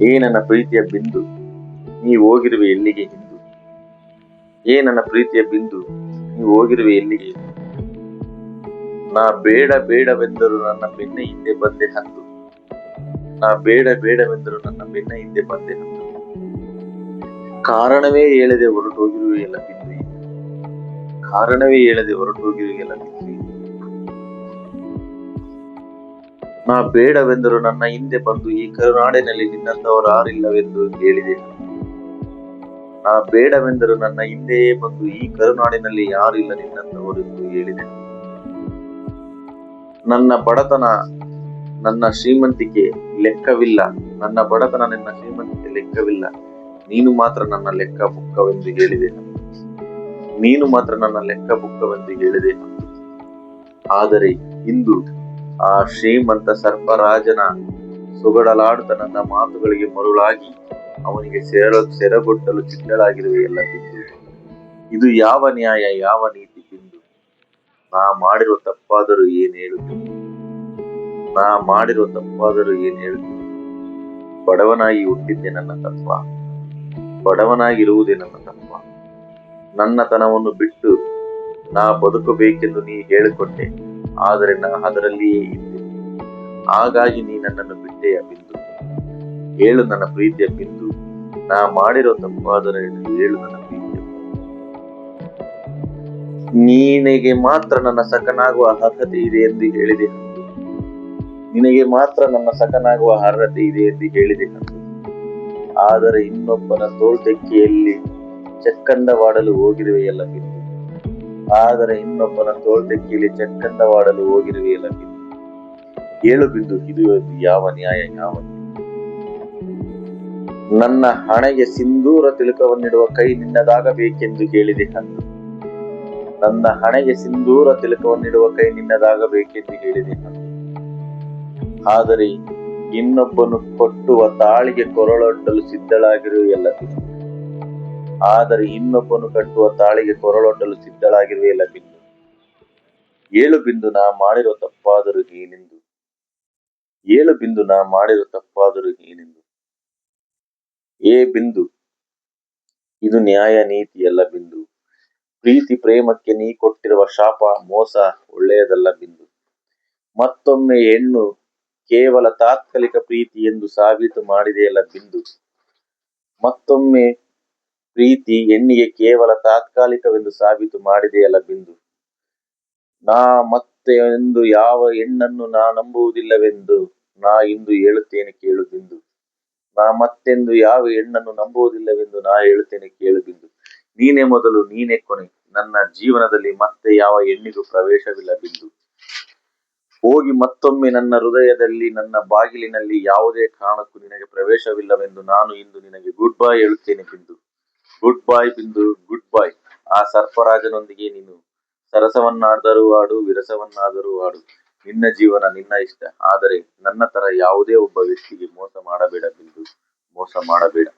ಏ ನನ್ನ ಪ್ರೀತಿಯ ಬಿಂದು, ನೀ ಹೋಗಿರುವೆ ಎಲ್ಲಿಗೆ ಹಿಂದು? ಏ ನನ್ನ ಪ್ರೀತಿಯ ಬಿಂದು, ನೀ ಹೋಗಿರುವೆ ಎಲ್ಲಿಗೆ ಹಿಂದು? ನಾ ಬೇಡ ಬೇಡವೆಂದರು ನನ್ನ ಬೆನ್ನ ಹಿಂದೆ ಬಂದೆ ಹಂದು. ನಾ ಬೇಡ ಬೇಡವೆಂದರು ನನ್ನ ಬೆನ್ನ ಹಿಂದೆ ಬಂದೆ ಹಂದು. ಕಾರಣವೇ ಹೇಳದೆ ಹೊರಟೋಗಿರುವೆಯಲ್ಲ ಬಿಂದು, ಕಾರಣವೇ ಹೇಳದೆ ಹೊರಟೋಗಿರುವೆಯಲ್ಲ ಬಿಂದು. ನಾ ಬೇಡವೆಂದರು ನನ್ನ ಹಿಂದೆ ಬಂದು ಈ ಕರುನಾಡಿನಲ್ಲಿ ನಿನ್ನಂತವರು ಯಾರಿಲ್ಲವೆಂದು ಹೇಳಿದೆ. ನಾ ಬೇಡವೆಂದರು ನನ್ನ ಹಿಂದೆಯೇ ಬಂದು ಈ ಕರುನಾಡಿನಲ್ಲಿ ಯಾರಿಲ್ಲ ನಿನ್ನಂತವರು ಎಂದು ಹೇಳಿದೆ. ನನ್ನ ಬಡತನ ನನ್ನ ಶ್ರೀಮಂತಿಕೆ ಲೆಕ್ಕವಿಲ್ಲ, ನನ್ನ ಬಡತನ ನಿನ್ನ ಶ್ರೀಮಂತಿಕೆ ಲೆಕ್ಕವಿಲ್ಲ, ನೀನು ಮಾತ್ರ ನನ್ನ ಲೆಕ್ಕ ಬುಕ್ಕವೆಂದು ಹೇಳಿದೆ. ನೀನು ಮಾತ್ರ ನನ್ನ ಲೆಕ್ಕ ಬುಕ್ಕವೆಂದು ಹೇಳಿದೆ. ಆದರೆ ಇಂದು ಆ ಶ್ರೀಮಂತ ಸರ್ಪರಾಜನ ಸುಗಡಲಾಡುತ್ತ ನನ್ನ ಮಾತುಗಳಿಗೆ ಮರುಳಾಗಿ ಅವನಿಗೆ ಸೆರಗೊಟ್ಟಲು ಸಿದ್ಧಳಾಗಿರುವೆ ಎಲ್ಲ ಬಿಂದು. ಇದು ಯಾವ ನ್ಯಾಯ, ಯಾವ ನೀತಿ ಬಿಂದು? ನಾ ಮಾಡಿರುವ ತಪ್ಪಾದರೂ ಏನ್ ಹೇಳು, ನಾ ಮಾಡಿರುವ ತಪ್ಪಾದರೂ ಏನ್ ಹೇಳು. ಬಡವನಾಗಿ ಹುಟ್ಟಿದ್ದೆ ನನ್ನ ತಪ್ಪ, ಬಡವನಾಗಿರುವುದೇ ನನ್ನ ತಪ್ಪ. ನನ್ನತನವನ್ನು ಬಿಟ್ಟು ನಾ ಬದುಕಬೇಕೆಂದು ನೀ ಹೇಳಿಕೊಟ್ಟೆ, ಆದರೆ ನಾ ಅದರಲ್ಲಿಯೇ ಇದ್ದೆ. ಹಾಗಾಗಿ ನೀ ನನ್ನನ್ನು ಬಿಟ್ಟೆಯ ಬಿಂದು. ಹೇಳು ನನ್ನ ಪ್ರೀತಿಯ ಬಿಂದು, ನಾ ಮಾಡಿರೋ ತಪ್ಪಾದರೆ ಹೇಳು ನನ್ನ ಪ್ರೀತಿಯ ಬಿಂದು. ನಿನಗೆ ಮಾತ್ರ ನನ್ನ ಸಖನಾಗುವ ಅರ್ಹತೆ ಇದೆ ಎಂದು ಹೇಳಿದೆ ಹಂದು. ನಿನಗೆ ಮಾತ್ರ ನನ್ನ ಸಖನಾಗುವ ಅರ್ಹತೆ ಇದೆ ಎಂದು ಹೇಳಿದೆ ಹಂದು. ಆದರೆ ಇನ್ನೊಬ್ಬನ ತೋಳ್ತೆಕ್ಕೆಯಲ್ಲಿ ಚಕ್ಕಂದವಾಡಲು ಹೋಗಿರುವೆಯಲ್ಲ ಬಿಂದು. ಆದರೆ ಇನ್ನೊಬ್ಬನ ತೋಳ್ತೆಕ್ಕೆಯಲ್ಲಿ ಚಕ್ಕಂದವಾಡಲು ಹೋಗಿರುವೆಯಲ್ಲ ಬಿಂದು. ಹೇಳು ಬಿಂದು, ಇದು ಯಾವ ನ್ಯಾಯ, ಯಾವ ನೀತಿ? ನನ್ನ ಹಣೆಗೆ ಸಿಂಧೂರ ತಿಲಕವನ್ನಿಡುವ ಕೈ ನಿನ್ನದಾಗಬೇಕೆಂದು ಹೇಳಿದೆ ಹಂದು. ನನ್ನ ಹಣೆಗೆ ಸಿಂಧೂರ ತಿಲಕವನ್ನಿಡುವ ಕೈ ನಿನ್ನದಾಗಬೇಕೆಂದು ಹೇಳಿದೆ ಹಂದು. ಆದರೆ ಇನ್ನೊಬ್ಬನು ಕಟ್ಟುವ ತಾಳಿಗೆ ಕೊರಳೊಡ್ಡಲು ಸಿದ್ಧಳಾಗಿರುವೆಯಲ್ಲ ಬಿಂದು. ಆದರೆ ಇನ್ನೊಬ್ಬನು ಕಟ್ಟುವ ತಾಳಿಗೆ ಕೊರಳೊಡ್ಡಲು ಸಿದ್ಧಳಾಗಿರುವೆಯಲ್ಲ ಬಿಂದು. ಏಳು ಬಿಂದು, ನಾ ಮಾಡಿರೋ ತಪ್ಪಾದರೂ ಏನೆಂದು? ಏಳು ಬಿಂದು, ನಾ ಮಾಡಿರೋ ತಪ್ಪಾದರೂ ಏನೆಂದು? ಏ ಬಿಂದು, ಇದು ನ್ಯಾಯ ನೀತಿ ಅಲ್ಲ ಬಿಂದು. ಪ್ರೀತಿ ಪ್ರೇಮಕ್ಕೆ ನೀ ಕೊಟ್ಟಿರುವ ಶಾಪ ಮೋಸ ಒಳ್ಳೆಯದಲ್ಲ ಬಿಂದು. ಮತ್ತೊಮ್ಮೆ ಹೆಣ್ಣು ಕೇವಲ ತಾತ್ಕಾಲಿಕ ಪ್ರೀತಿ ಎಂದು ಸಾಬೀತು ಮಾಡಿದೆಯಲ್ಲ ಬಿಂದು. ಮತ್ತೊಮ್ಮೆ ಪ್ರೀತಿ ಹೆಣ್ಣಿಗೆ ಕೇವಲ ತಾತ್ಕಾಲಿಕವೆಂದು ಸಾಬೀತು ಮಾಡಿದೆಯಲ್ಲ ಬಿಂದು. ನಾ ಮತ್ತೆ ಎಂದು ಯಾವ ಹೆಣ್ಣನ್ನು ನಾ ನಂಬುವುದಿಲ್ಲವೆಂದು ನಾ ಇಂದು ಹೇಳುತ್ತೇನೆ ಕೇಳು ಬಿಂದು. ನಾ ಮತ್ತೆಂದು ಯಾವ ಹೆಣ್ಣನ್ನು ನಂಬುವುದಿಲ್ಲವೆಂದು ನಾ ಹೇಳುತ್ತೇನೆ ಕೇಳು ಬಿಂದು. ನೀನೇ ಮೊದಲು, ನೀನೇ ಕೊನೆ. ನನ್ನ ಜೀವನದಲ್ಲಿ ಮತ್ತೆ ಯಾವ ಹೆಣ್ಣಿಗೂ ಪ್ರವೇಶವಿಲ್ಲ ಬಿಂದು. ಹೋಗಿ ಮತ್ತೊಮ್ಮೆ ನನ್ನ ಹೃದಯದಲ್ಲಿ, ನನ್ನ ಬಾಗಿಲಿನಲ್ಲಿ ಯಾವುದೇ ಕಾರಣಕ್ಕೂ ನಿನಗೆ ಪ್ರವೇಶವಿಲ್ಲವೆಂದು ನಾನು ಇಂದು ನಿನಗೆ ಗುಡ್ ಬೈ ಹೇಳುತ್ತೇನೆ ಬಿಂದು. ಗುಡ್ ಬೈ ಬಿಂದು, ಗುಡ್ ಬೈ. ಆ ಸರ್ಪರಾಜನೊಂದಿಗೆ ನೀನು ಸರಸವನ್ನಾದರೂ ಆಡು, ವಿರಸವನ್ನಾದರೂ ಆಡು. ನಿನ್ನ ಜೀವನ, ನಿನ್ನ ಇಷ್ಟ. ಆದರೆ ನನ್ನ ತರ ಯಾವುದೇ ಒಬ್ಬ ವ್ಯಕ್ತಿಗೆ ಮೋಸ ಮಾಡಬೇಡ ಬಿಂದು, ಮೋಸ ಮಾಡಬೇಡ.